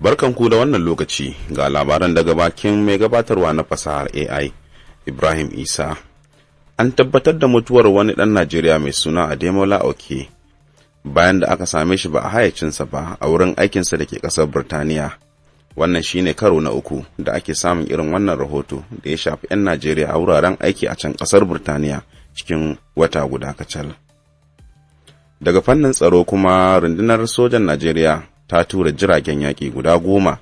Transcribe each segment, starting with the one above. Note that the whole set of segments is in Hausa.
Barkanku da wannan lokaci ga labaran daga bakin mai gabatarwa na fasahar AI, Ibrahim Isa. An tabbatar da mutuwar wani ɗan Najeriya mai suna Ademola Oke bayan da aka same shi ba a hayyacinsa ba a wurin aikinsa da ke ƙasar Birtaniya. Wannan shine karo na uku da ake samun irin wannan rahoto da ya shafi 'yan Najeriya a wuraren aiki a can ƙasar Birtaniya cikin wata guda kacal. Daga fannin tsaro kuma, rundunar sojan Najeriya ta tura jiragen yaƙi guda 10,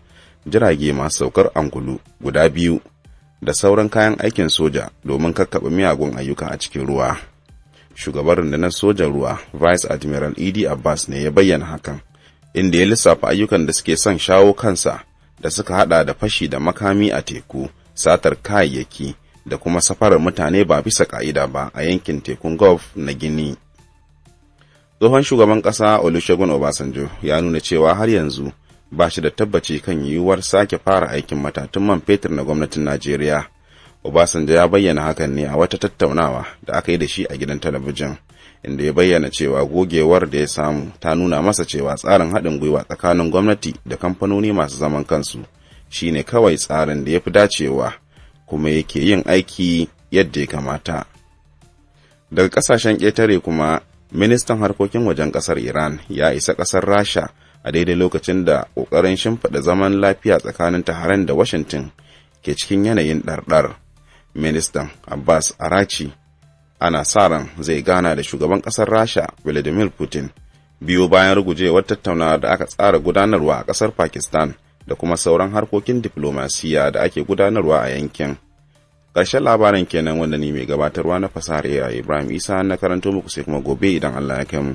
jirage masu saukar angulu guda 2 da sauran kayan aikin soja domin kakkaɓe miyagun ayyuka a cikin ruwa. Shugaban rundunar sojan ruwa, Vice Admiral Idi Abbas ne ya bayyana hakan, inda ya lissafa ayyukan da suke son shawo kansa da suka hada da fashi da makami a teku, satar kayayyaki da kuma safarar mutane ba bisa ka'ida ba a yankin tekun Gulf na Guinea. Tsohon shugaban ƙasa Olusegun Obasanjo ya nuna cewa har yanzu ba shi da tabbaci kan yiwuwar sake fara aikin matatun man fetur na gwamnatin Najeriya. Obasanjo ya bayyana hakan ne a wata tattaunawa da aka yi da shi a gidan talabijin, inda ya bayyana cewa gogewar da ya samu ta nuna masa cewa tsarin haɗin gwiwa tsakanin gwamnati da kamfanoni masu zaman kansu shine kawai tsarin da ya fi dacewa kuma yake yin aiki yadda ya kamata. Daga ƙasashen ƙetare kuma, ministan harkokin wajen ƙasar Iran ya isa ƙasar Rasha a daidai lokacin da ƙoƙarin shimfiɗa zaman lafiya tsakanin Tehran da Washington ke cikin yanayin ɗarɗar. Ministan Abbas Arachi ana sa ran zai gana da shugaban ƙasar Rasha Vladimir Putin biyo bayan rugujewar tattaunawa da aka tsara gudanarwa a ƙasar Pakistan da kuma sauran harkokin diflomasiyya da ake gudanarwa a yankin. Ƙarshen labarin kenan, wanda ni mai gabatarwa na fasahar AI Ibrahim Isa na karanto muku, sai kuma gobe idan Allah ya kai mu.